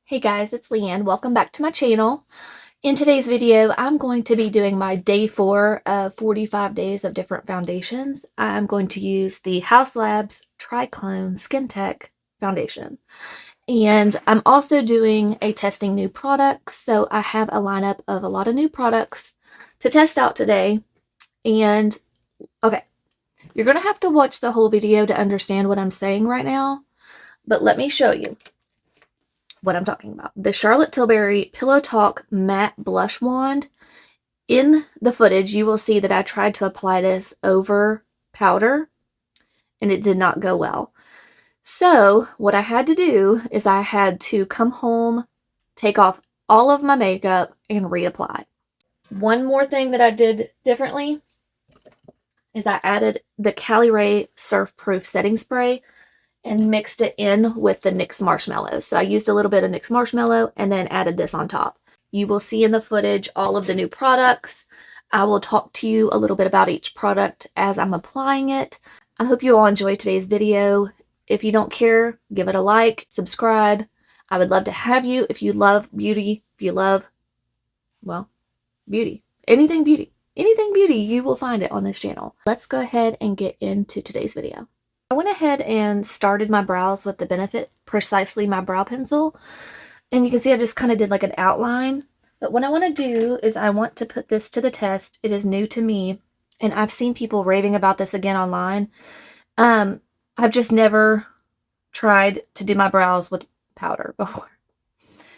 Hey guys, it's Leanne. Welcome back to my channel. In today's video, I'm going to be doing my day 4 of 45 days of different foundations. I'm going to use the Haus Labs Triclone Skin Tech foundation. And I'm also doing a testing new products. So I have a lineup of a lot of new products to test out today. And okay, you're going to have to watch the whole video to understand what I'm saying right now. But let me show you what I'm talking about. The Charlotte Tilbury Pillowtalk Matte Blush Wand. In the footage, you will see that I tried to apply this over powder, and it did not go well. So what I had to do is I had to come home, take off all of my makeup, and reapply. One more thing that I did differently is I added the Caliray Surf Proof Setting Spray and mixed it in with the NYX Marshmallow. So I used a little bit of NYX Marshmallow and then added this on top. You will see in the footage all of the new products. I will talk to you a little bit about each product as I'm applying it. I hope you all enjoyed today's video. If you don't care, give it a like, subscribe. I would love to have you if you love beauty, if you love, well, beauty. Anything beauty, you will find it on this channel. Let's go ahead and get into today's video. I went ahead and started my brows with the Benefit Precisely My Brow Pencil. And you can see I just kind of did like an outline. But what I want to do is I want to put this to the test. It is new to me. And I've seen people raving about this again online. I've just never tried to do my brows with powder before.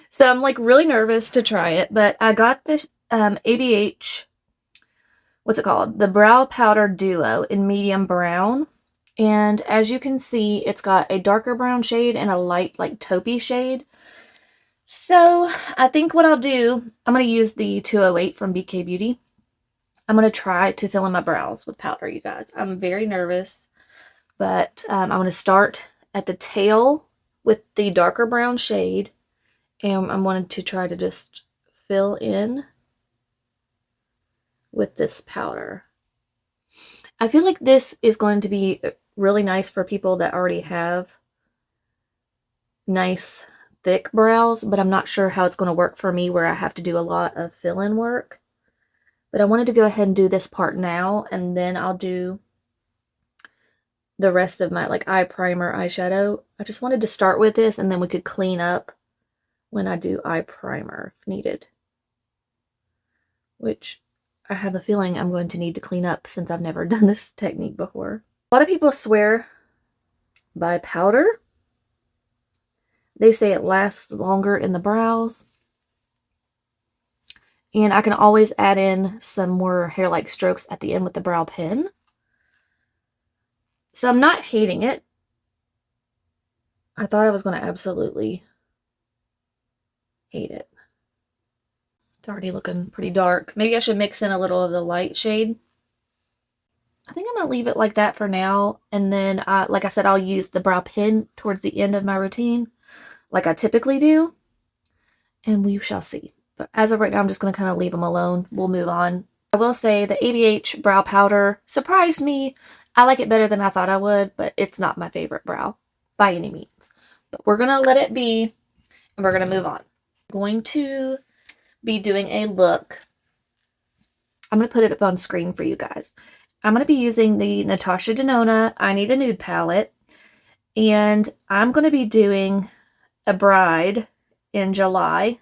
So I'm like really nervous to try it. But I got this ABH, what's it called? The Brow Powder Duo in medium brown. And as you can see, it's got a darker brown shade and a light, like taupey shade. So I think what I'll do, I'm going to use the 208 from BK Beauty. I'm going to try to fill in my brows with powder, you guys. I'm very nervous, but I'm going to start at the tail with the darker brown shade. And I'm wanting to try to just fill in with this powder. I feel like this is going to be really nice for people that already have nice thick brows, but I'm not sure how it's going to work for me where I have to do a lot of fill-in work. But I wanted to go ahead and do this part now, and then I'll do the rest of my like eye primer, eyeshadow. I just wanted to start with this, and then we could clean up when I do eye primer if needed. Which I have a feeling I'm going to need to clean up since I've never done this technique before. A lot of people swear by powder. They say it lasts longer in the brows. And I can always add in some more hair-like strokes at the end with the brow pen. So I'm not hating it. I thought I was going to absolutely hate it. It's already looking pretty dark. Maybe I should mix in a little of the light shade. I think I'm going to leave it like that for now. And then, like I said, I'll use the brow pen towards the end of my routine, like I typically do. And we shall see. But as of right now, I'm just going to kind of leave them alone. We'll move on. I will say the ABH Brow Powder surprised me. I like it better than I thought I would, but it's not my favorite brow by any means. But we're going to let it be, and we're going to move on. I'm going to be doing a look. I'm going to put it up on screen for you guys. I'm going to be using the Natasha Denona I Need a Nude palette, and I'm going to be doing a bride in July.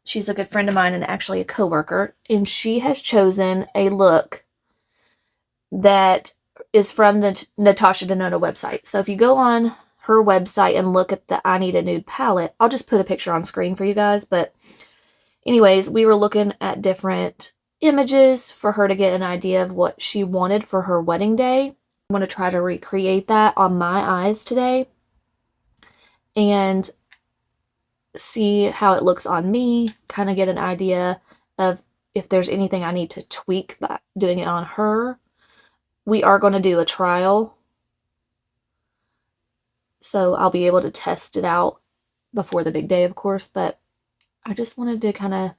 She's a good friend of mine and actually a coworker, and she has chosen a look that is from the Natasha Denona website. So if you go on her website and look at the I Need a Nude palette, I'll just put a picture on screen for you guys. But anyways, we were looking at different images for her to get an idea of what she wanted for her wedding day. I'm going to try to recreate that on my eyes today and see how it looks on me, kind of get an idea of if there's anything I need to tweak by doing it on her. We are going to do a trial, so I'll be able to test it out before the big day, of course, but I just wanted to kind of,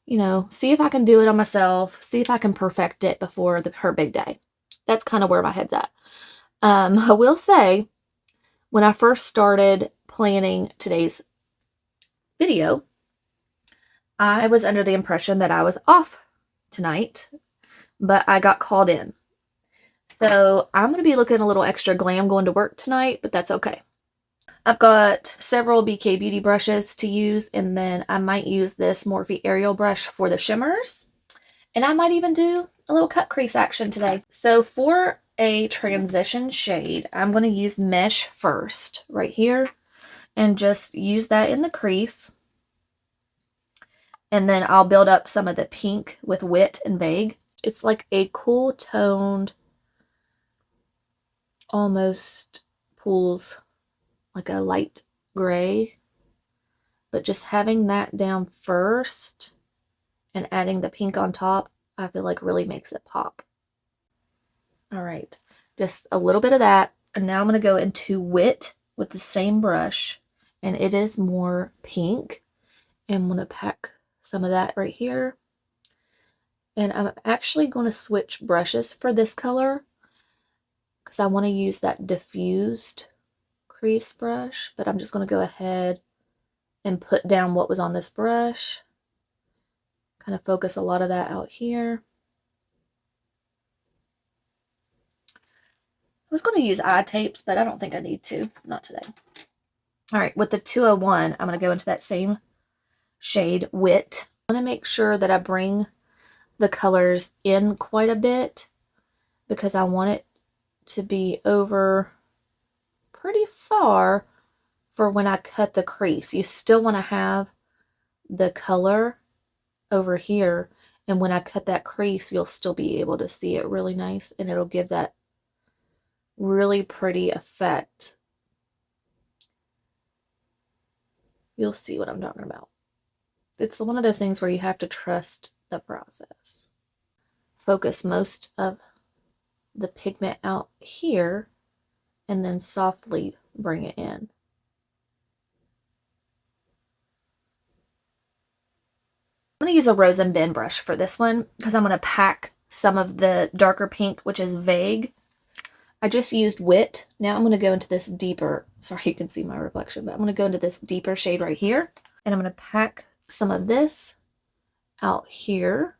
you know, see if I can do it on myself, see if I can perfect it before her big day. That's kind of where my head's at. I will say, when I first started planning today's video, I was under the impression that I was off tonight, but I got called in. So I'm going to be looking a little extra glam going to work tonight, but that's okay. I've got several BK Beauty brushes to use, and then I might use this Morphe Aerial brush for the shimmers. And I might even do a little cut crease action today. So for a transition shade, I'm going to use Mesh first, right here, and just use that in the crease. And then I'll build up some of the pink with Wit and Vague. It's like a cool toned, almost pulls like a light gray. But just having that down first and adding the pink on top, I feel like really makes it pop. All right, just a little bit of that. And now I'm going to go into Wit with the same brush, and it is more pink. And I'm going to pack some of that right here. And I'm actually going to switch brushes for this color because I want to use that diffused crease brush, but I'm just going to go ahead and put down what was on this brush. Kind of focus a lot of that out here. I was going to use eye tapes, but I don't think I need to. Not today. All right, with the 201, I'm going to go into that same shade, Wit. I want to make sure that I bring the colors in quite a bit because I want it to be over pretty far for when I cut the crease. You still want to have the color over here, and when I cut that crease, you'll still be able to see it really nice, and it'll give that really pretty effect. You'll see what I'm talking about. It's one of those things where you have to trust the process. Focus most of the pigment out here and then softly bring it in. I'm going to use a Rose and Bend brush for this one because I'm going to pack some of the darker pink, which is Vague. I just used Wit. Now I'm going to go into this deeper, sorry you can see my reflection, but I'm going to go into this deeper shade right here. And I'm going to pack some of this out here.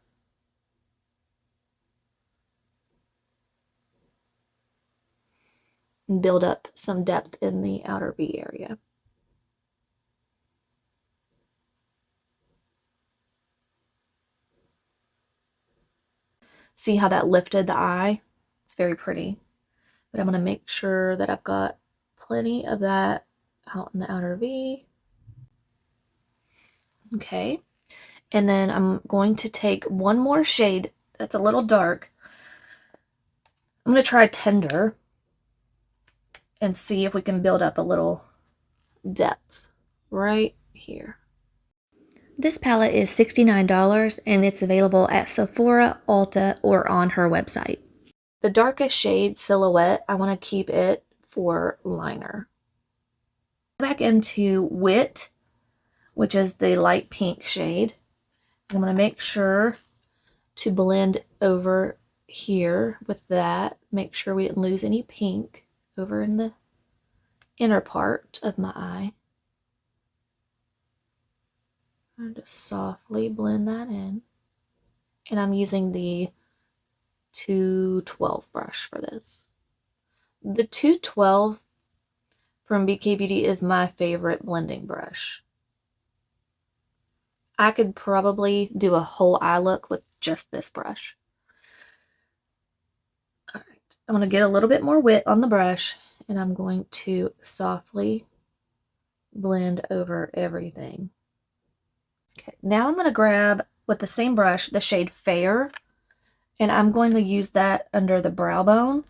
And build up some depth in the outer V area. See how that lifted the eye? It's very pretty. But I'm going to make sure that I've got plenty of that out in the outer V. Okay. And then I'm going to take one more shade that's a little dark. I'm going to try Tender and see if we can build up a little depth right here. This palette is $69 and it's available at Sephora, Ulta, or on her website. The darkest shade, Silhouette, I want to keep it for liner. Back into Wit, which is the light pink shade. I'm going to make sure to blend over here with that. Make sure we didn't lose any pink over in the inner part of my eye. And just softly blend that in. And I'm using the 212 brush for this. The 212 from BK Beauty is my favorite blending brush. I could probably do a whole eye look with just this brush. All right, I'm going to get a little bit more Wit on the brush, and I'm going to softly blend over everything. Okay, now I'm going to grab, with the same brush, the shade Fair, and I'm going to use that under the brow bone.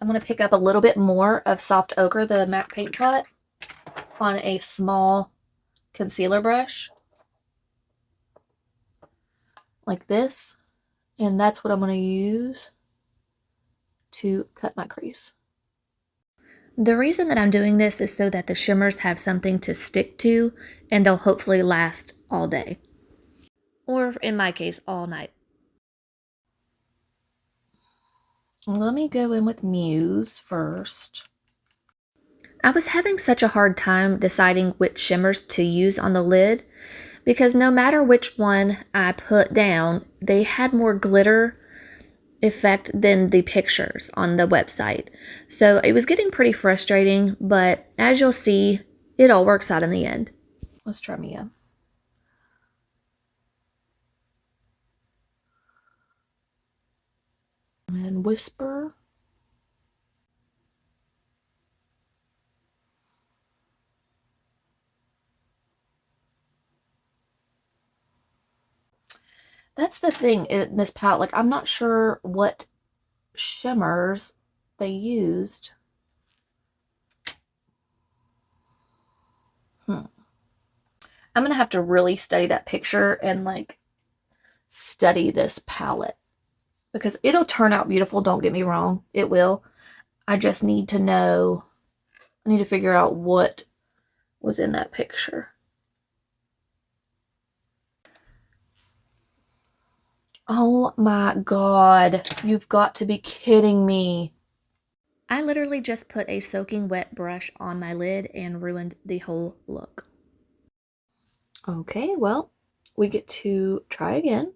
I'm going to pick up a little bit more of Soft Ochre, the matte paint pot, on a small concealer brush, like this, and that's what I'm going to use to cut my crease. The reason that I'm doing this is so that the shimmers have something to stick to and they'll hopefully last all day. Or in my case, all night. Let me go in with Muse first. I was having such a hard time deciding which shimmers to use on the lid because no matter which one I put down, they had more glitter effect than the pictures on the website. So it was getting pretty frustrating, but as you'll see, it all works out in the end. Let's try Mia. And Whisper. That's the thing in this palette. Like, I'm not sure what shimmers they used. I'm going to have to really study that picture and, like, study this palette. Because it'll turn out beautiful, don't get me wrong. It will. I just need to know. I need to figure out what was in that picture. Oh my God. You've got to be kidding me. I literally just put a soaking wet brush on my lid and ruined the whole look. Okay, well, we get to try again.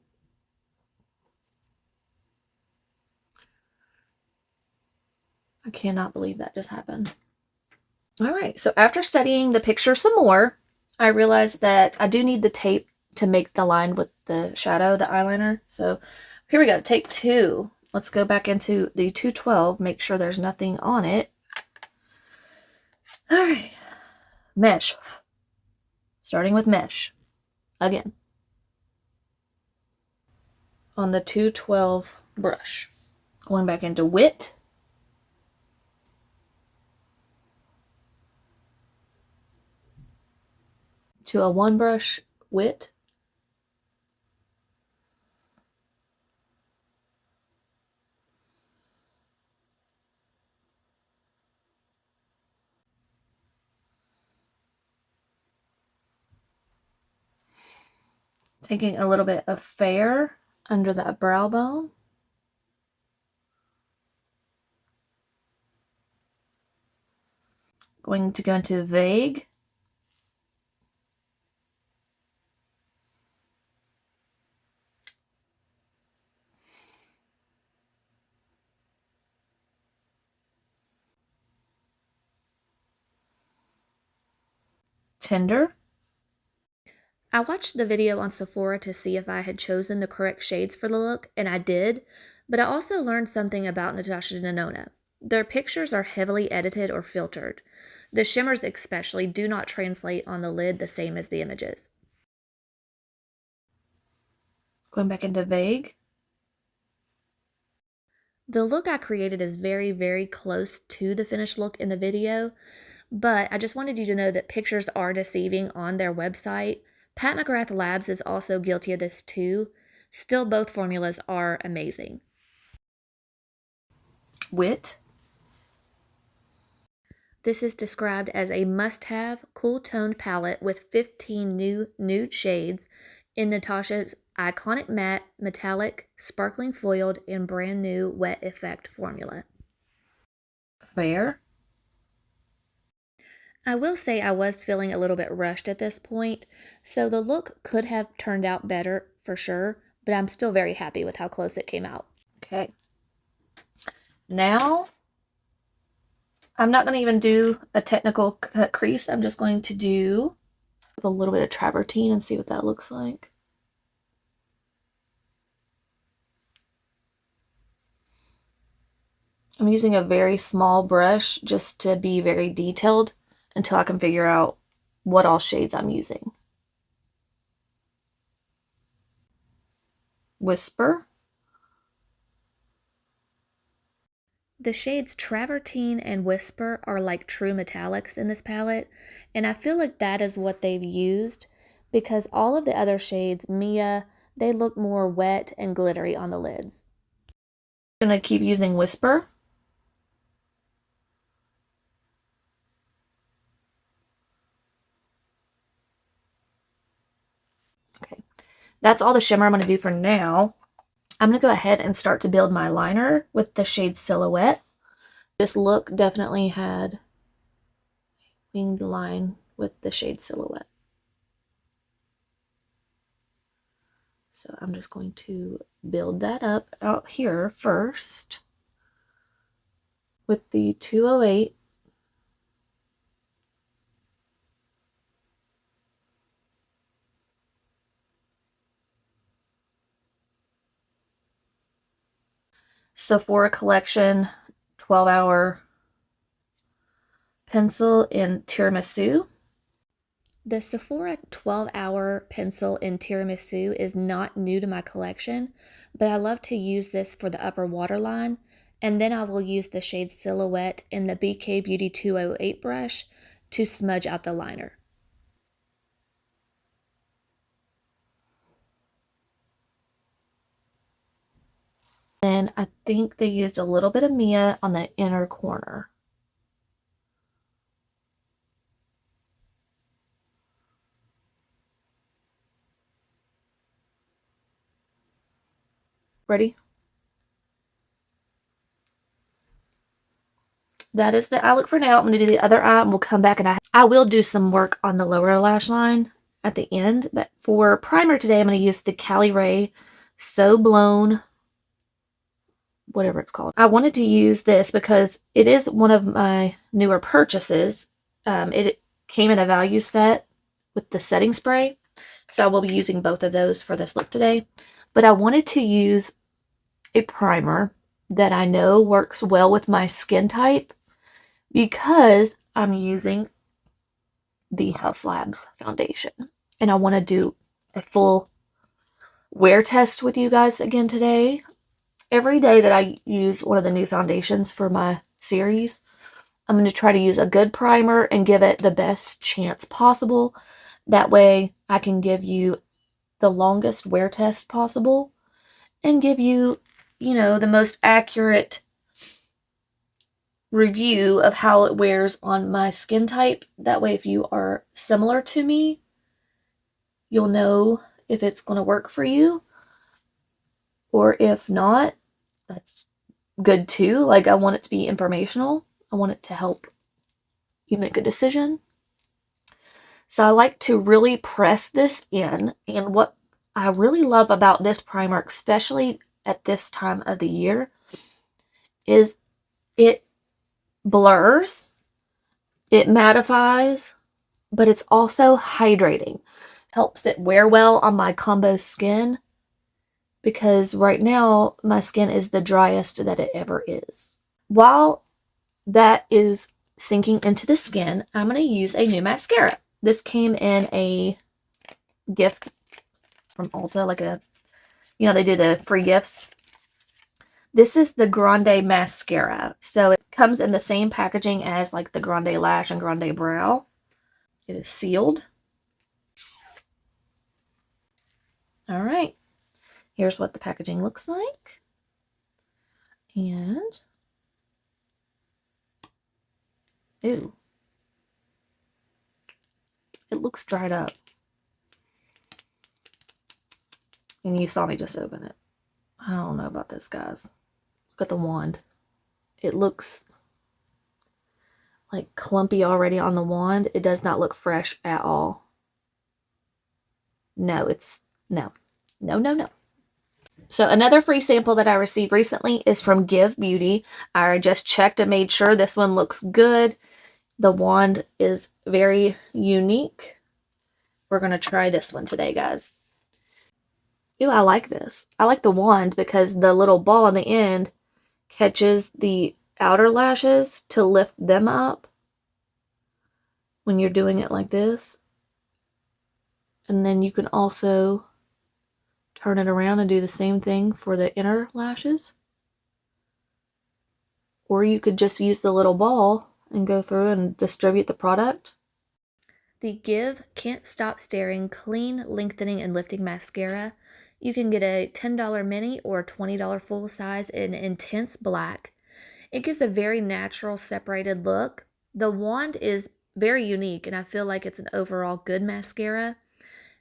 I cannot believe that just happened. All right, so after studying the picture some more, I realized that I do need the tape to make the line with the shadow, the eyeliner. So here we go, take 2. Let's go back into the 212, make sure there's nothing on it. All right, mesh. Starting with mesh, again. On the 212 brush. Going back into wit. To a 1 brush wit. Taking a little bit of fair under that brow bone. Going to go into vague. Tender. I watched the video on Sephora to see if I had chosen the correct shades for the look, and I did, but I also learned something about Natasha and Denona. Their pictures are heavily edited or filtered. The shimmers especially do not translate on the lid the same as the images. Going back into vague. The look I created is very, very close to the finished look in the video, but I just wanted you to know that pictures are deceiving on their website. Pat McGrath Labs is also guilty of this too. Still, both formulas are amazing. Wit. This is described as a must-have, cool-toned palette with 15 new nude shades in Natasha's iconic matte, metallic, sparkling foiled, and brand new wet effect formula. Fair. I will say I was feeling a little bit rushed at this point, so the look could have turned out better for sure, but I'm still very happy with how close it came out. Okay. Now, I'm not going to even do a technical cut crease. I'm just going to do a little bit of travertine and see what that looks like. I'm using a very small brush just to be very detailed until I can figure out what all shades I'm using. Whisper. The shades Travertine and Whisper are like true metallics in this palette, and I feel like that is what they've used because all of the other shades, Mia, they look more wet and glittery on the lids. I'm going to keep using Whisper. that's all the shimmer I'm going to do for now. I'm going to go ahead and start to build my liner with the shade Silhouette. This look definitely had winged line with the shade Silhouette. So I'm just going to build that up out here first with the 208. Sephora Collection 12-hour pencil in Tiramisu. The Sephora 12-hour pencil in Tiramisu is not new to my collection, but I love to use this for the upper waterline, and then I will use the shade Silhouette in the BK Beauty 208 brush to smudge out the liner. Then I think they used a little bit of Mia on the inner corner. Ready? That is the eye look for now. I'm going to do the other eye and we'll come back and I will do some work on the lower lash line at the end. But for primer today, I'm going to use the Caliray So Blown, whatever it's called. I wanted to use this because it is one of my newer purchases. It came in a value set with the setting spray. So I will be using both of those for this look today. But I wanted to use a primer that I know works well with my skin type because I'm using the Haus Labs foundation. And I want to do a full wear test with you guys again today. Every day that I use one of the new foundations for my series, I'm going to try to use a good primer and give it the best chance possible. That way I can give you the longest wear test possible and give you, you know, the most accurate review of how it wears on my skin type. That way, if you are similar to me, you'll know if it's going to work for you. Or if not, that's good too. Like, I want it to be informational. I want it to help you make a decision. So I like to really press this in. And what I really love about this primer, especially at this time of the year, is it blurs, it mattifies, but it's also hydrating. Helps it wear well on my combo skin because right now my skin is the driest that it ever is. While that is sinking into the skin, I'm going to use a new mascara. This came in a gift from Ulta, like a, you know, they do the free gifts. This is the Grande Mascara. So it comes in the same packaging as like the Grande Lash and Grande Brow. It is sealed. All right. Here's what the packaging looks like. And, ew. It looks dried up. And you saw me just open it. I don't know about this, guys. Look at the wand. It looks like clumpy already on the wand. It does not look fresh at all. No, no. So another free sample that I received recently is from Give Beauty. I just checked and made sure this one looks good. The wand is very unique. We're going to try this one today, guys. Ooh, I like this. I like the wand because the little ball on the end catches the outer lashes to lift them up when you're doing it like this. And then you can also turn it around and do the same thing for the inner lashes. Or you could just use the little ball and go through and distribute the product. The Give Can't Stop Staring Clean Lengthening and Lifting Mascara. You can get a $10 mini or a $20 full size in intense black. It gives a very natural separated look. The wand is very unique and I feel like it's an overall good mascara.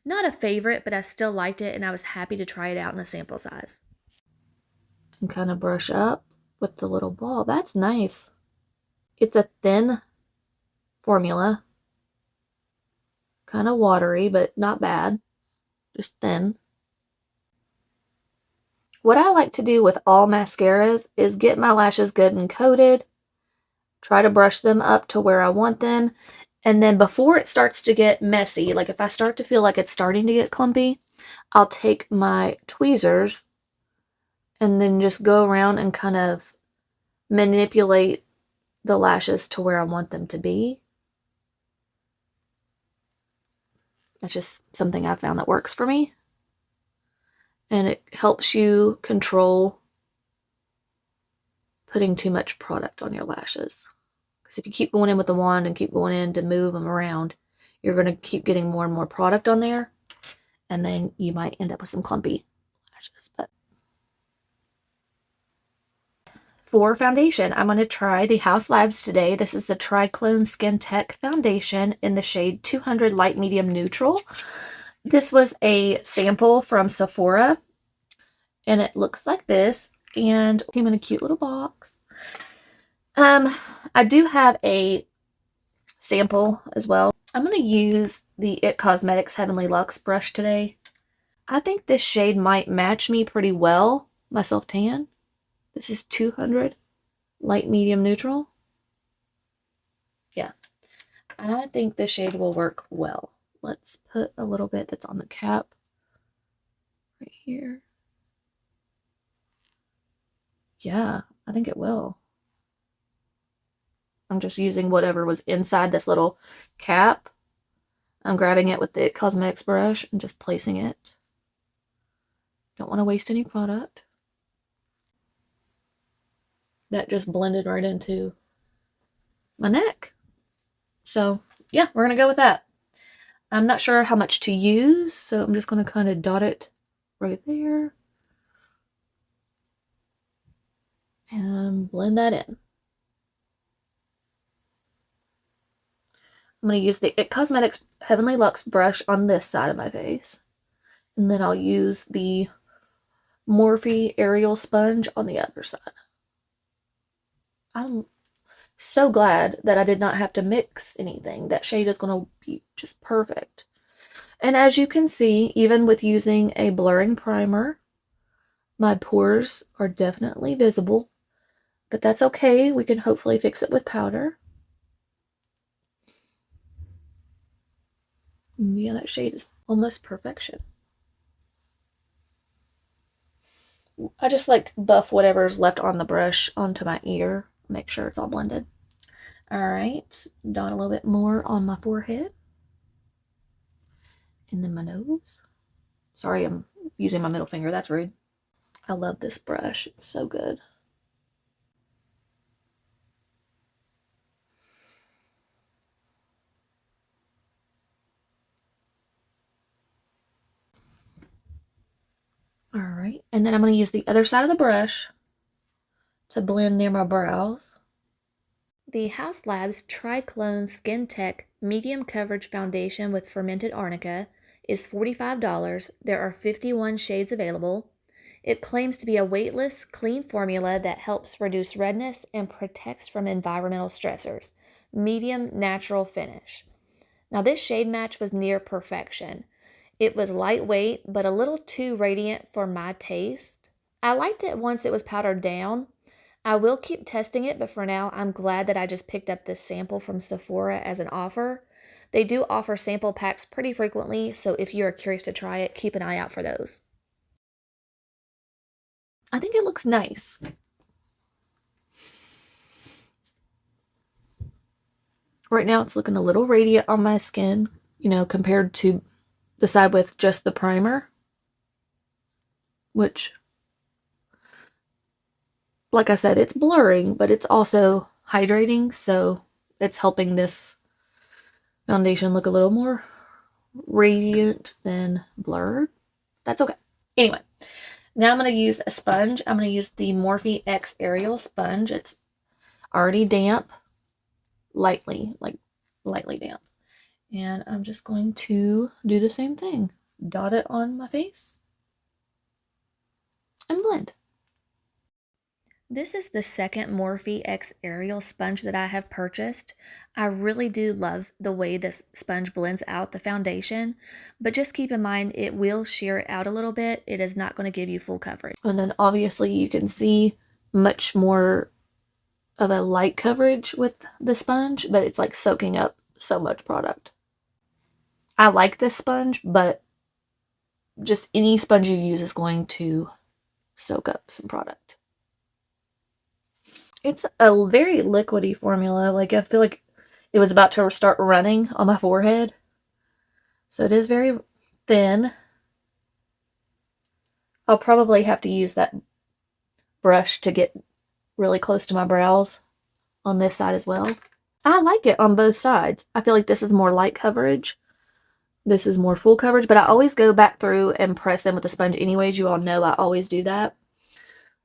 Not a favorite, but I still liked it and I was happy to try it out in a sample size. And kind of brush up with the little ball. That's nice. It's a thin formula. Kind of watery, but not bad. Just thin. What I like to do with all mascaras is get my lashes good and coated. Try to brush them up to where I want them. And then before it starts to get messy, like if I start to feel like it's starting to get clumpy, I'll take my tweezers and then just go around and kind of manipulate the lashes to where I want them to be. That's just something I found that works for me. And it helps you control putting too much product on your lashes. Because if you keep going in with the wand and keep going in to move them around, you're going to keep getting more and more product on there. And then you might end up with some clumpy lashes. But for foundation, I'm going to try the Haus Labs today. This is the Triclone Skin Tech Foundation in the shade 200 Light Medium Neutral. This was a sample from Sephora. And it looks like this. And it came in a cute little box. I do have a sample as well. I'm going to use the IT Cosmetics Heavenly Luxe brush today. I think this shade might match me pretty well, my self tan. This is 200 Light Medium Neutral. Yeah, I think this shade will work well. Let's put a little bit that's on the cap right here. Yeah, I think it will. I'm just using whatever was inside this little cap. I'm grabbing it with the IT Cosmetics brush and just placing it. Don't want to waste any product. That just blended right into my neck. So yeah, we're going to go with that. I'm not sure how much to use, so I'm just going to kind of dot it right there. And blend that in. I'm going to use the IT Cosmetics Heavenly Luxe brush on this side of my face. And then I'll use the Morphe Aerial Sponge on the other side. I'm so glad that I did not have to mix anything. That shade is going to be just perfect. And as you can see, even with using a blurring primer, my pores are definitely visible. But that's okay. We can hopefully fix it with powder. Yeah, that shade is almost perfection. I just like buff whatever's left on the brush onto my ear. Make sure it's all blended. Alright, dot a little bit more on my forehead. And then my nose. Sorry, I'm using my middle finger. That's rude. I love this brush. It's so good. Alright, and then I'm going to use the other side of the brush to blend near my brows. The Haus Labs Triclone Skin Tech Medium Coverage Foundation with Fermented Arnica is $45. There are 51 shades available. It claims to be a weightless, clean formula that helps reduce redness and protects from environmental stressors. Medium natural finish. Now this shade match was near perfection. It was lightweight, but a little too radiant for my taste. I liked it once it was powdered down. I will keep testing it, but for now, I'm glad that I just picked up this sample from Sephora as an offer. They do offer sample packs pretty frequently, so if you are curious to try it, keep an eye out for those. I think it looks nice. Right now, it's looking a little radiant on my skin, you know, compared to the side with just the primer, which, like I said, it's blurring, but it's also hydrating, so it's helping this foundation look a little more radiant than blurred. That's okay. Anyway, now I'm going to use a sponge. I'm going to use the Morphe X Aerial Sponge. It's already damp, lightly damp. And I'm just going to do the same thing. Dot it on my face and blend. This is the second Morphe X Aerial sponge that I have purchased. I really do love the way this sponge blends out the foundation, but just keep in mind it will shear it out a little bit. It is not going to give you full coverage. And then obviously you can see much more of a light coverage with the sponge, but it's like soaking up so much product. I like this sponge, but just any sponge you use is going to soak up some product. It's a very liquidy formula. Like, I feel like it was about to start running on my forehead. So it is very thin. I'll probably have to use that brush to get really close to my brows on this side as well. I like it on both sides. I feel like this is more light coverage. This is more full coverage, but I always go back through and press in with the sponge anyways. You all know I always do that.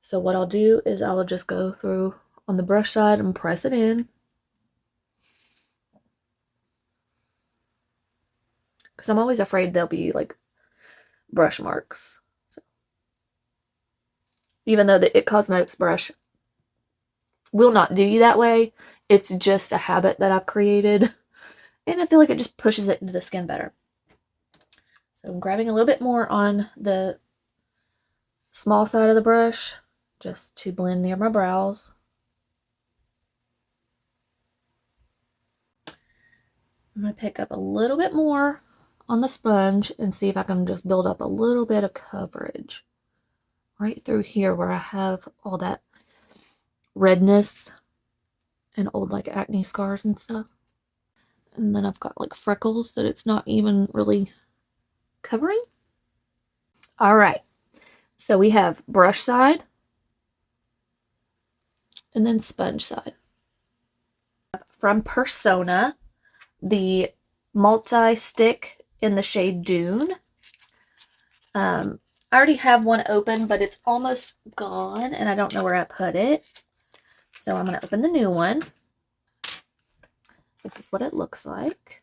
So what I'll do is I will just go through on the brush side and press it in. Because I'm always afraid there'll be like brush marks. So, even though the It Cosmetics brush will not do you that way, it's just a habit that I've created. And I feel like it just pushes it into the skin better. So I'm grabbing a little bit more on the small side of the brush just to blend near my brows. I'm going to pick up a little bit more on the sponge and see if I can just build up a little bit of coverage right through here where I have all that redness and old like acne scars and stuff. And then I've got like freckles that it's not even really covering. All right, so we have brush side and then sponge side. From Persona, the multi-stick in the shade Dune. I already have one open, but it's almost gone, and I don't know where I put it. So I'm going to open the new one. This is what it looks like.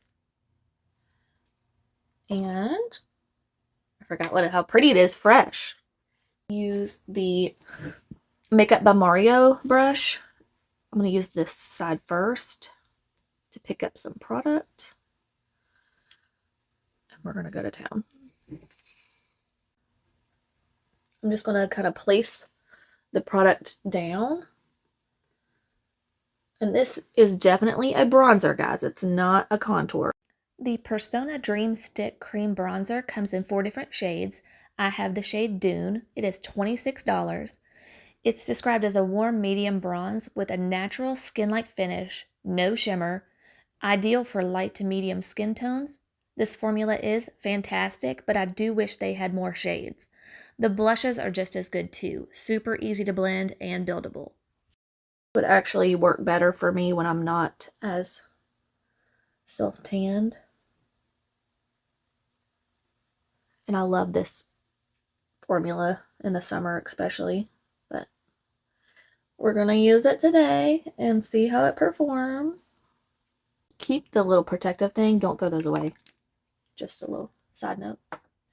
And I forgot how pretty it is fresh. Use the Makeup by Mario brush. I'm going to use this side first to pick up some product. And we're going to go to town. I'm just going to kind of place the product down. And this is definitely a bronzer, guys. It's not a contour. The Persona Dreamstick Cream Bronzer comes in 4 different shades. I have the shade Dune. It is $26. It's described as a warm medium bronze with a natural skin-like finish, no shimmer, ideal for light to medium skin tones. This formula is fantastic, but I do wish they had more shades. The blushes are just as good too. Super easy to blend and buildable. Would actually work better for me when I'm not as self-tanned. And I love this formula in the summer especially, but we're going to use it today and see how it performs. Keep the little protective thing. Don't throw those away. Just a little side note.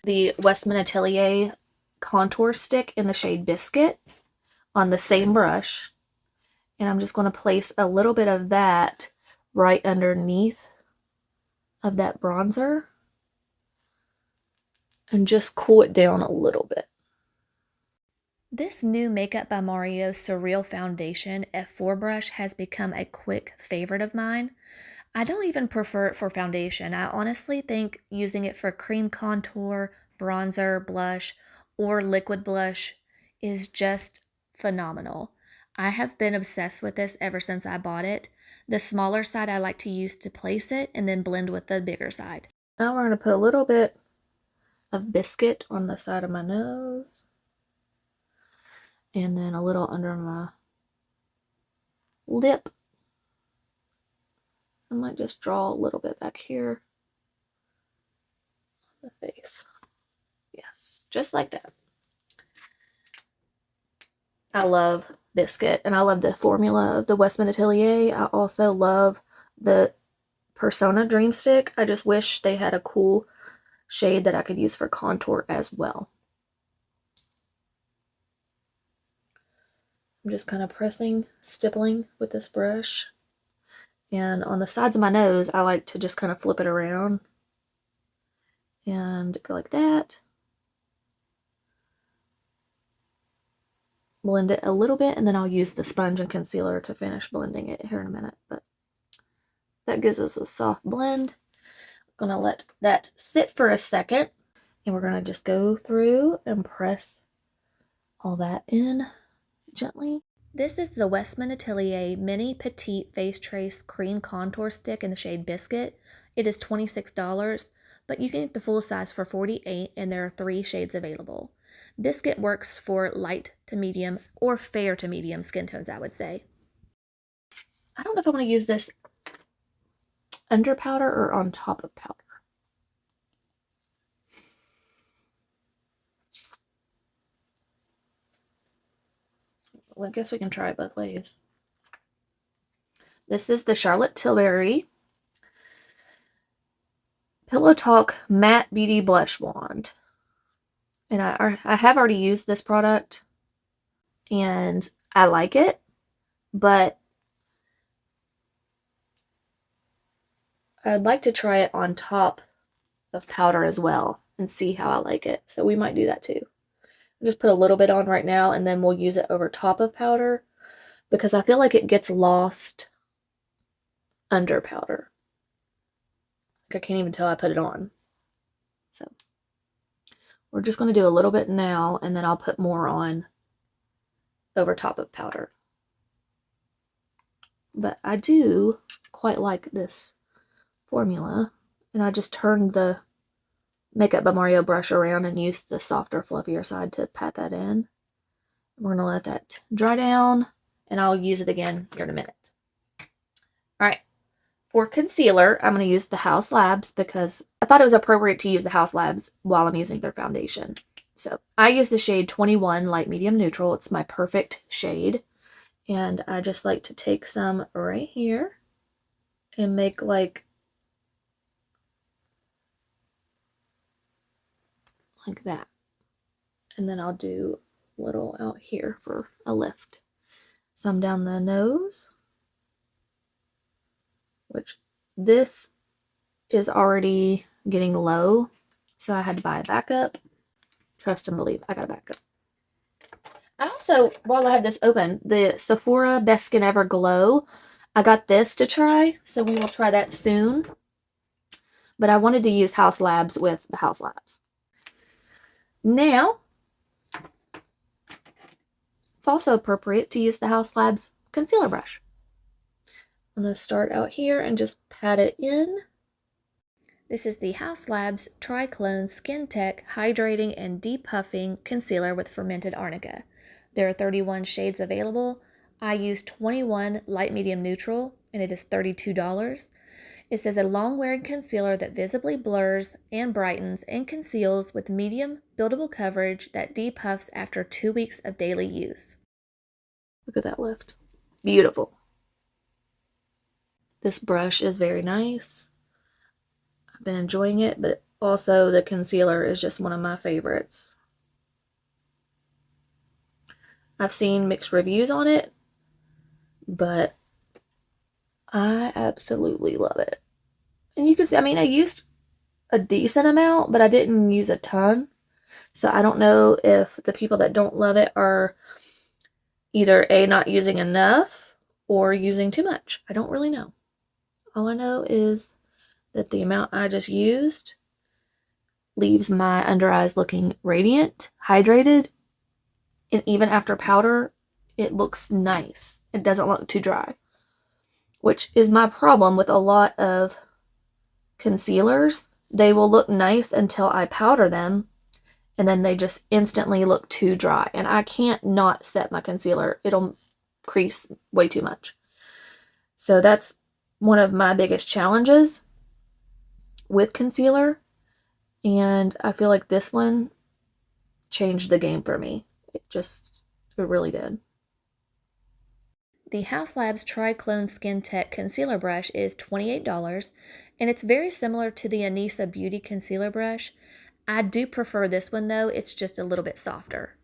The Westman Atelier contour stick in the shade Biscuit on the same brush. And I'm just going to place a little bit of that right underneath of that bronzer. And just cool it down a little bit. This new Makeup by Mario Surreal Foundation F4 brush has become a quick favorite of mine. I don't even prefer it for foundation. I honestly think using it for cream contour, bronzer, blush, or liquid blush is just phenomenal. I have been obsessed with this ever since I bought it. The smaller side I like to use to place it and then blend with the bigger side. Now we're going to put a little bit of Biscuit on the side of my nose. And then a little under my lip. I might just draw a little bit back here on the face. Yes, just like that. I love Biscuit, and I love the formula of the Westman Atelier. I also love the Persona Dreamstick. I just wish they had a cool shade that I could use for contour as well. I'm just kind of pressing, stippling with this brush. And on the sides of my nose, I like to just kind of flip it around and go like that. Blend it a little bit, and then I'll use the sponge and concealer to finish blending it here in a minute. But that gives us a soft blend. I'm gonna let that sit for a second, and we're gonna just go through and press all that in gently. This is the Westman Atelier Mini Petite FaceTrace Cream Contour Stick in the shade Biscuit. It is $26, but you can get the full size for $48, and there are 3 shades available. Biscuit works for light to medium or fair to medium skin tones, I would say. I don't know if I want to use this under powder or on top of powder. Well, I guess we can try it both ways. This is the Charlotte Tilbury Pillowtalk Matte Beauty Blush Wand. And I have already used this product, and I like it, but I'd like to try it on top of powder as well and see how I like it. So we might do that too. I'll just put a little bit on right now, and then we'll use it over top of powder because I feel like it gets lost under powder. Like I can't even tell I put it on. So we're just going to do a little bit now, and then I'll put more on over top of powder. But I do quite like this formula, and I just turned the Makeup by Mario brush around and used the softer, fluffier side to pat that in. We're going to let that dry down, and I'll use it again here in a minute. All right. For concealer, I'm going to use the Haus Labs because I thought it was appropriate to use the Haus Labs while I'm using their foundation. So I use the shade 21 Light Medium Neutral. It's my perfect shade. And I just like to take some right here and make like that. And then I'll do a little out here for a lift. Some down the nose, which this is already getting low, so I had to buy a backup. Trust and believe, I got a backup. I also, while I have this open, the Sephora Best Skin Ever Glow, I got this to try, so we will try that soon. But I wanted to use Haus Labs with the Haus Labs. Now, it's also appropriate to use the Haus Labs concealer brush. I'm going to start out here and just pat it in. This is the Haus Labs Triclone Skin Tech Hydrating and Depuffing Concealer with Fermented Arnica. There are 31 shades available. I use 21 Light Medium Neutral, and it is $32. It says a long-wearing concealer that visibly blurs and brightens and conceals with medium buildable coverage that depuffs after 2 weeks of daily use. Look at that lift. Beautiful. This brush is very nice. I've been enjoying it, but also the concealer is just one of my favorites. I've seen mixed reviews on it, but I absolutely love it. And you can see, I mean, I used a decent amount, but I didn't use a ton. So I don't know if the people that don't love it are either A, not using enough or using too much. I don't really know. All I know is that the amount I just used leaves my under eyes looking radiant, hydrated, and even after powder, it looks nice. It doesn't look too dry, which is my problem with a lot of concealers. They will look nice until I powder them, and then they just instantly look too dry. And I can't not set my concealer. It'll crease way too much. So that's one of my biggest challenges with concealer. And I feel like this one changed the game for me. It really did. The Haus Labs Triclone Skin Tech Concealer Brush is $28, and it's very similar to the Anissa Beauty Concealer Brush. I do prefer this one though, it's just a little bit softer.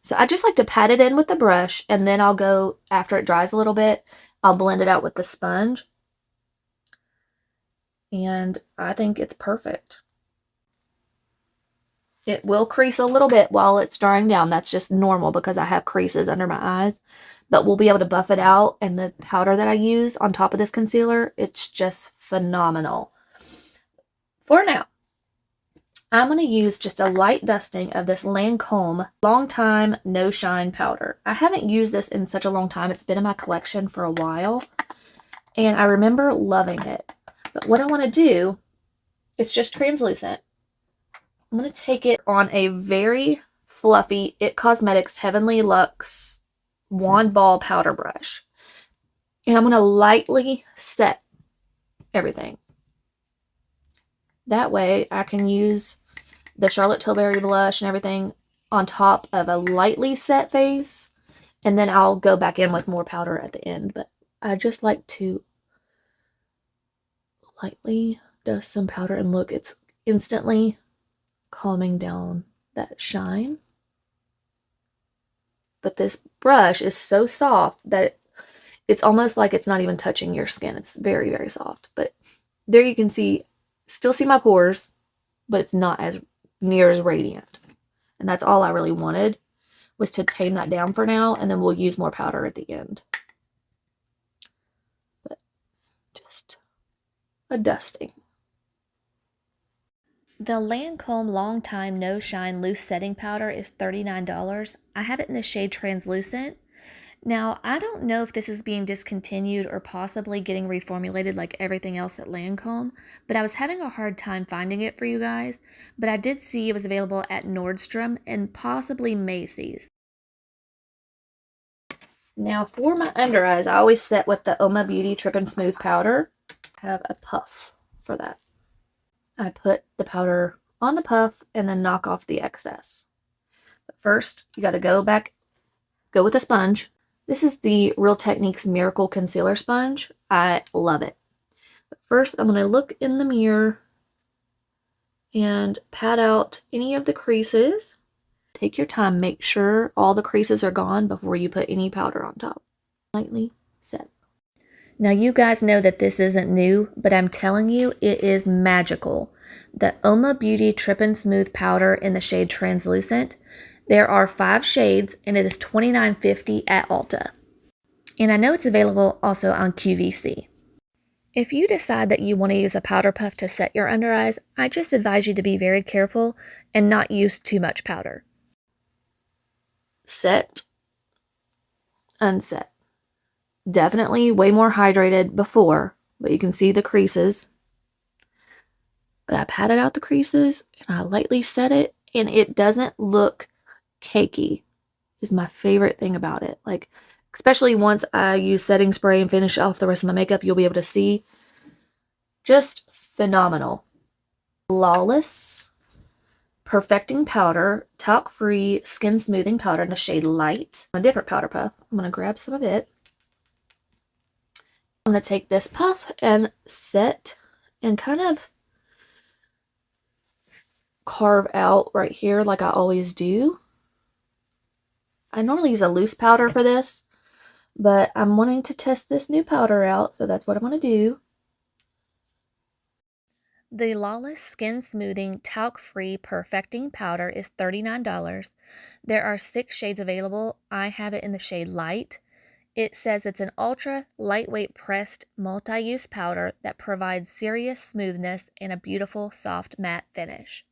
So I just like to pat it in with the brush, and then I'll go, after it dries a little bit, I'll blend it out with the sponge. And I think it's perfect. It will crease a little bit while it's drying down. That's just normal because I have creases under my eyes. But we'll be able to buff it out. And the powder that I use on top of this concealer, it's just phenomenal. For now, I'm going to use just a light dusting of this Lancome Long Time No Shine powder. I haven't used this in such a long time. It's been in my collection for a while. And I remember loving it. But what I want to do, it's just translucent. I'm going to take it on a very fluffy It Cosmetics Heavenly Luxe Wand Ball powder brush. And I'm going to lightly set everything. That way I can use the Charlotte Tilbury blush and everything on top of a lightly set face. And then I'll go back in with more powder at the end. But I just like to lightly dust some powder, and look, it's instantly calming down that shine. But this brush is so soft that it's almost like it's not even touching your skin. It's very, very soft. But there you can see, still see my pores, but it's not as near as radiant. And that's all I really wanted, was to tame that down for now, and then we'll use more powder at the end. But just a dusting. The Lancome Long Time No Shine Loose Setting Powder is $39. I have it in the shade Translucent. Now, I don't know if this is being discontinued or possibly getting reformulated like everything else at Lancome, but I was having a hard time finding it for you guys. But I did see it was available at Nordstrom and possibly Macy's. Now, for my under eyes, I always set with the UOMA Beauty Trippin Smooth Powder. I have a puff for that. I put the powder on the puff and then knock off the excess. But first, you got to go with a sponge. This is the Real Techniques Miracle Concealer Sponge. I love it. But first, I'm going to look in the mirror and pat out any of the creases. Take your time. Make sure all the creases are gone before you put any powder on top. Lightly set. Now, you guys know that this isn't new, but I'm telling you, it is magical. The UOMA Beauty Trippin Smooth Powder in the shade Translucent. There are 5 shades, and it is $29.50 at Ulta. And I know it's available also on QVC. If you decide that you want to use a powder puff to set your under eyes, I just advise you to be very careful and not use too much powder. Set, unset. Definitely way more hydrated before, but you can see the creases. But I patted out the creases and I lightly set it, and it doesn't look cakey. Is my favorite thing about it. Like, especially once I use setting spray and finish off the rest of my makeup, you'll be able to see. Just phenomenal. Flawless Perfecting Powder, talc-free skin smoothing powder in the shade Light. A different powder puff. I'm going to grab some of it. I'm going to take this puff and set and kind of carve out right here like I always do. I normally use a loose powder for this, but I'm wanting to test this new powder out, so that's what I'm going to do. The Lawless Skin Smoothing Talc-Free Perfecting Powder is $39. There are 6 shades available. I have it in the shade Light. It says it's an ultra lightweight pressed multi-use powder that provides serious smoothness and a beautiful soft matte finish.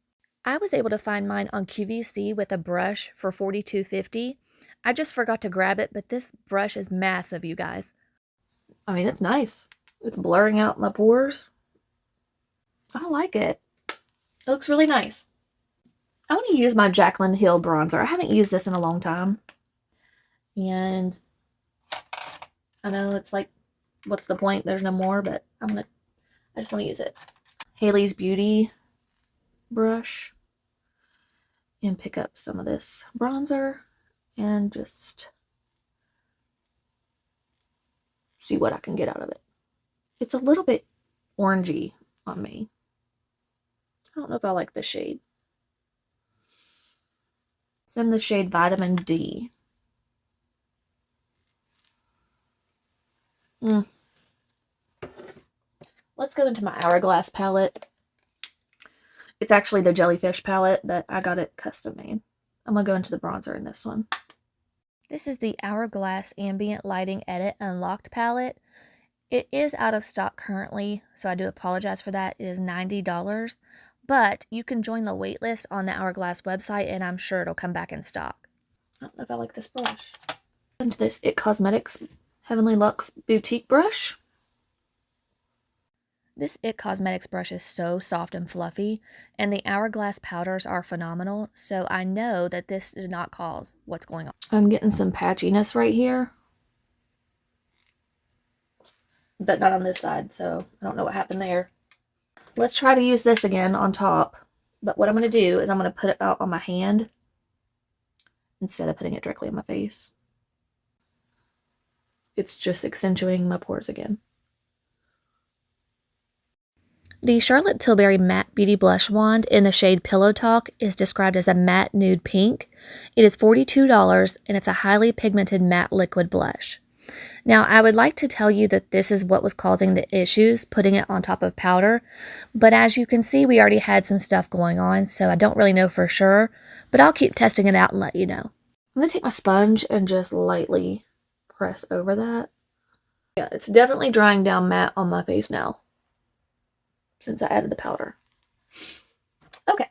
I was able to find mine on QVC with a brush for $42.50. I just forgot to grab it, but this brush is massive, you guys. I mean, it's nice. It's blurring out my pores. I like it. It looks really nice. I want to use my Jaclyn Hill bronzer. I haven't used this in a long time. And I know it's like, what's the point? There's no more, but I just want to use it. Haley's Beauty brush. And pick up some of this bronzer and just see what I can get out of it. It's a little bit orangey on me. I don't know if I like the shade. It's in the shade Vitamin D. Let's go into my Hourglass palette. It's actually the Jellyfish palette, but I got it custom made. I'm going to go into the bronzer in this one. This is the Hourglass Ambient Lighting Edit Unlocked palette. It is out of stock currently, so I do apologize for that. It is $90, but you can join the waitlist on the Hourglass website, and I'm sure it'll come back in stock. I don't know if I like this brush. Into this IT Cosmetics Heavenly Luxe Boutique brush. This IT Cosmetics brush is so soft and fluffy, and the Hourglass powders are phenomenal, so I know that this did not cause what's going on. I'm getting some patchiness right here, but not on this side, so I don't know what happened there. Let's try to use this again on top, but what I'm going to do is I'm going to put it out on my hand instead of putting it directly on my face. It's just accentuating my pores again. The Charlotte Tilbury Matte Beauty Blush Wand in the shade Pillowtalk is described as a matte nude pink. It is $42 and it's a highly pigmented matte liquid blush. Now, I would like to tell you that this is what was causing the issues, putting it on top of powder. But as you can see, we already had some stuff going on, so I don't really know for sure. But I'll keep testing it out and let you know. I'm going to take my sponge and just lightly press over that. Yeah, it's definitely drying down matte on my face now, since I added the powder. Okay.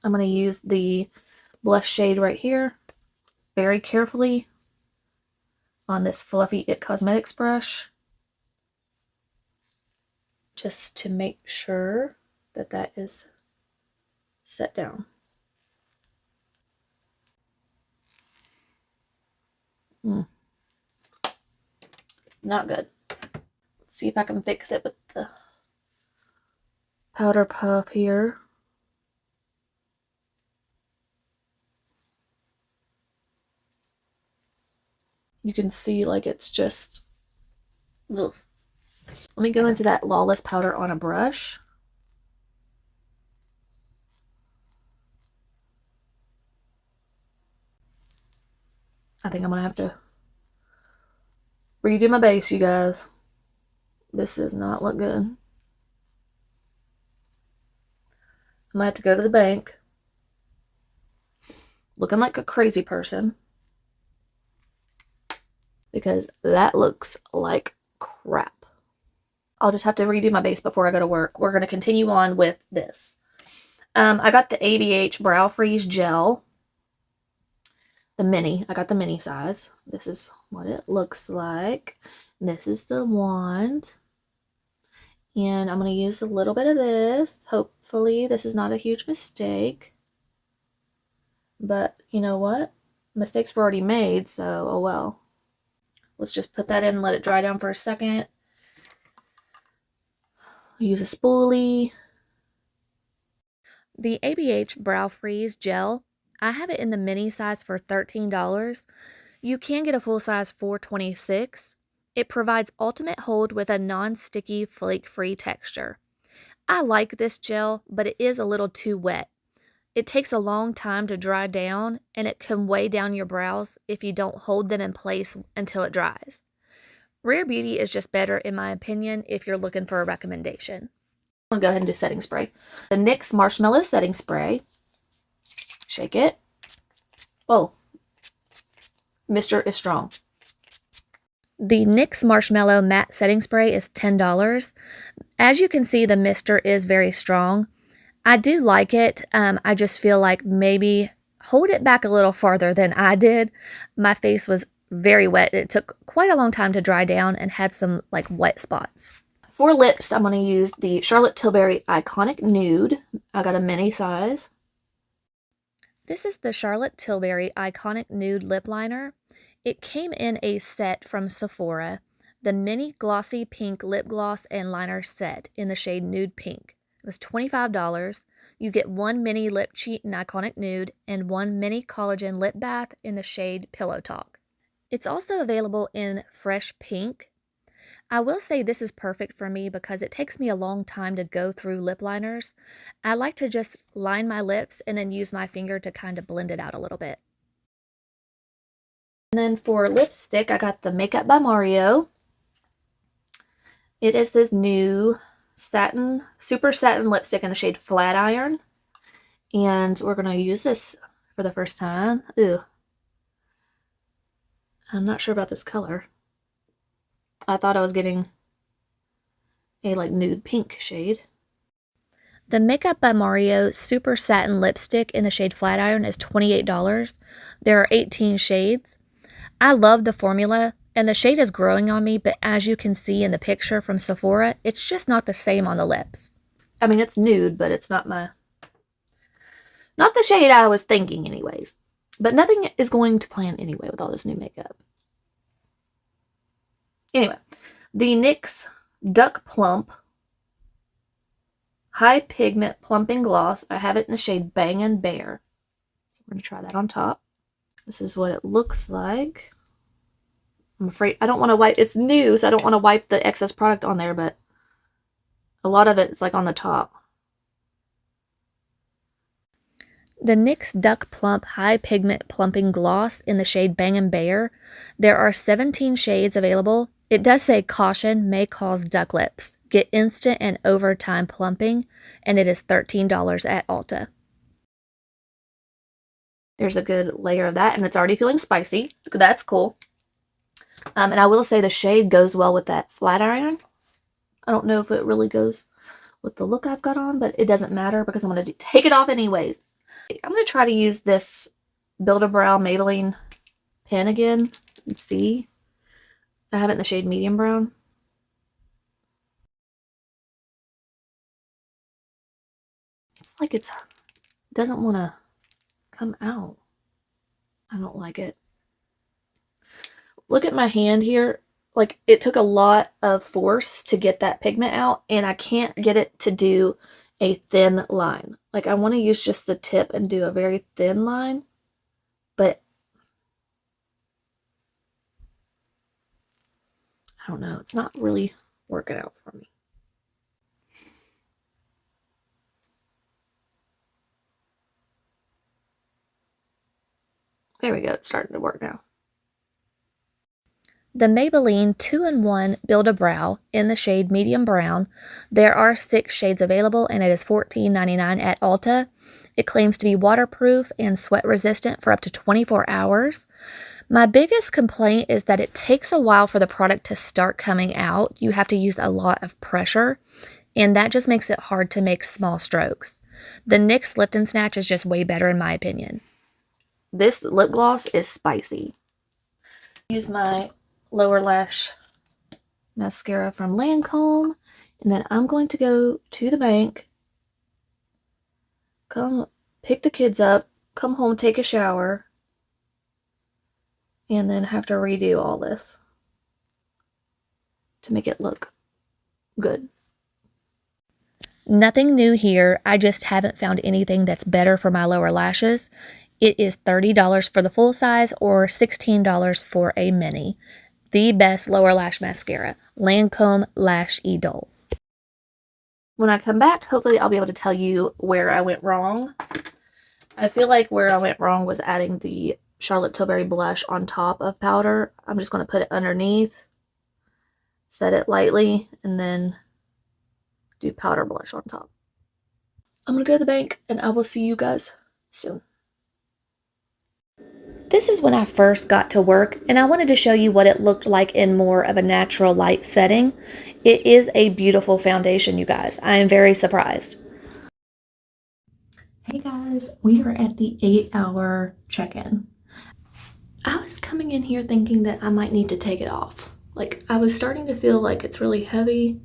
I'm going to use the blush shade right here very carefully on this fluffy IT Cosmetics brush, just to make sure that that is set down. Not good. Let's see if I can fix it with the powder puff here. You can see like it's just, ugh. Let me go into that Lawless powder on a brush. I think I'm going to have to redo my base, you guys. This does not look good. I'm going to have to go to the bank looking like a crazy person, because that looks like crap. I'll just have to redo my base before I go to work. We're going to continue on with this. I got the ABH Brow Freeze Gel. The mini. I got the mini size. This is what it looks like. This is the wand. And I'm going to use a little bit of this. Hopefully this is not a huge mistake. But you know what? Mistakes were already made, so oh well. Let's just put that in and let it dry down for a second. Use a spoolie. The ABH Brow Freeze Gel, I have it in the mini size for $13. You can get a full size for $26. It provides ultimate hold with a non-sticky, flake-free texture. I like this gel, but it is a little too wet. It takes a long time to dry down, and it can weigh down your brows if you don't hold them in place until it dries. Rare Beauty is just better, in my opinion, if you're looking for a recommendation. I'm going to go ahead and do setting spray. The NYX Marshmallow Setting Spray. Shake it. Oh, Mr. is strong. The NYX Marshmallow Matte Setting Spray is $10. As you can see, the mister is very strong. I do like it. I just feel like maybe hold it back a little farther than I did. My face was very wet. It took quite a long time to dry down and had some like wet spots. For lips, I'm going to use the Charlotte Tilbury Iconic Nude. I got a mini size. This is the Charlotte Tilbury Iconic Nude Lip Liner. It came in a set from Sephora, the Mini Glossy Pink Lip Gloss and Liner Set in the shade Nude Pink. It was $25. You get one mini lip cheat in Iconic Nude and one mini collagen lip bath in the shade Pillow Talk. It's also available in Fresh Pink. I will say this is perfect for me because it takes me a long time to go through lip liners. I like to just line my lips and then use my finger to kind of blend it out a little bit. And then for lipstick, I got the Makeup by Mario. It is this new super satin lipstick in the shade Flat Iron. And we're going to use this for the first time. Ew. I'm not sure about this color. I thought I was getting a like nude pink shade. The Makeup by Mario Super Satin Lipstick in the shade Flat Iron is $28. There are 18 shades. I love the formula, and the shade is growing on me, but as you can see in the picture from Sephora, it's just not the same on the lips. I mean, it's nude, but it's not the shade I was thinking anyways. But nothing is going to plan anyway with all this new makeup. Anyway, the NYX Duck Plump High Pigment Plumping Gloss. I have it in the shade Bangin' Bear. So we're going to try that on top. This is what it looks like. I'm afraid I don't want to wipe. It's new, so I don't want to wipe the excess product on there, but a lot of it is like on the top. The NYX Duck Plump High Pigment Plumping Gloss in the shade Bangin' Bear. There are 17 shades available. It does say caution may cause duck lips. Get instant and overtime plumping, and it is $13 at Ulta. There's a good layer of that, and it's already feeling spicy. That's cool. And I will say the shade goes well with that flat iron. I don't know if it really goes with the look I've got on, but it doesn't matter because I'm going to take it off anyways. I'm going to try to use this Build-A-Brow Maybelline pen again and see. I have it in the shade medium brown. It's like it doesn't want to come out. I don't like it. Look at my hand here. Like, it took a lot of force to get that pigment out, and I can't get it to do a thin line. Like, I want to use just the tip and do a very thin line, but I don't know. It's not really working out for me. There we go. It's starting to work now. The Maybelline 2-in-1 Build-A-Brow in the shade medium brown. There are 6 shades available, and it is $14.99 at Ulta. It claims to be waterproof and sweat resistant for up to 24 hours. My biggest complaint is that it takes a while for the product to start coming out. You have to use a lot of pressure, and that just makes it hard to make small strokes. The NYX Lift and Snatch is just way better in my opinion. This lip gloss is spicy. Use my lower lash mascara from Lancome, and then I'm going to go to the bank, come pick the kids up, come home, take a shower, and then have to redo all this to make it look good. Nothing new here. I just haven't found anything that's better for my lower lashes. It is $30 for the full size or $16 for a mini. The best lower lash mascara, Lancome Lash Idole. When I come back, hopefully I'll be able to tell you where I went wrong. I feel like where I went wrong was adding the Charlotte Tilbury blush on top of powder. I'm just going to put it underneath, set it lightly, and then do powder blush on top. I'm going to go to the bank, and I will see you guys soon. This is when I first got to work, and I wanted to show you what it looked like in more of a natural light setting. It is a beautiful foundation, you guys. I am very surprised. Hey guys, we are at the 8-hour check-in. I was coming in here thinking that I might need to take it off. Like, I was starting to feel like it's really heavy,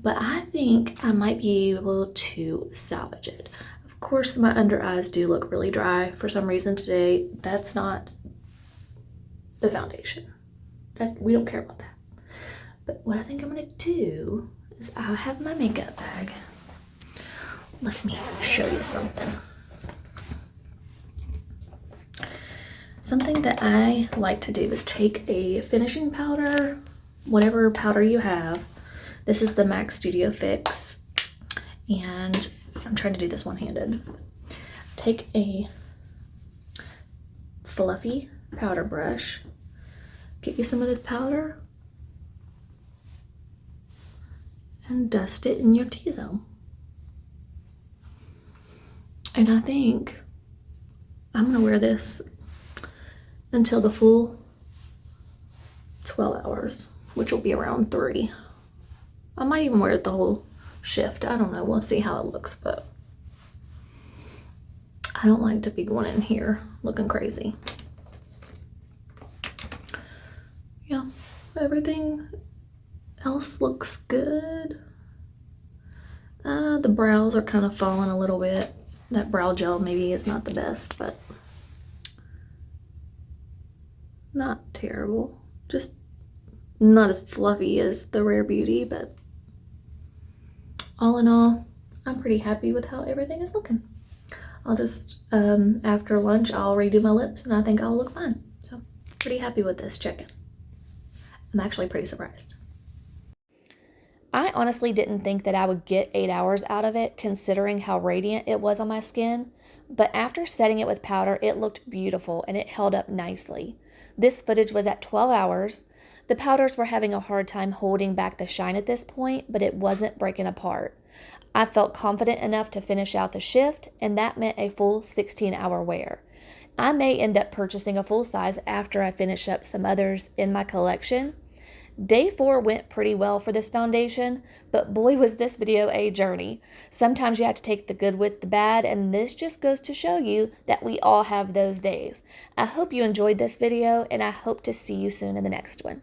but I think I might be able to salvage it. Of course, my under eyes do look really dry for some reason today. That's not the foundation. We don't care about that. But what I think I'm going to do is I have my makeup bag. Let me show you something. Something that I like to do is take a finishing powder, whatever powder you have. This is the MAC Studio Fix, and I'm trying to do this one-handed. Take a fluffy powder brush, get you some of this powder, and dust it in your T-zone. And I think I'm gonna wear this until the full 12 hours, which will be around 3. I might even wear it the whole shift. I don't know. We'll see how it looks, but I don't like to be going in here looking crazy. Yeah, everything else looks good. The brows are kind of falling a little bit. That brow gel maybe is not the best, but not terrible. Just not as fluffy as the Rare Beauty, but all in all, I'm pretty happy with how everything is looking. I'll just, after lunch, I'll redo my lips and I think I'll look fine. So, pretty happy with this chicken. I'm actually pretty surprised. I honestly didn't think that I would get 8 hours out of it, considering how radiant it was on my skin. But after setting it with powder, it looked beautiful and it held up nicely. This footage was at 12 hours. The powders were having a hard time holding back the shine at this point, but it wasn't breaking apart. I felt confident enough to finish out the shift, and that meant a full 16-hour wear. I may end up purchasing a full size after I finish up some others in my collection. Day 4 went pretty well for this foundation, but boy was this video a journey. Sometimes you have to take the good with the bad, and this just goes to show you that we all have those days. I hope you enjoyed this video, and I hope to see you soon in the next one.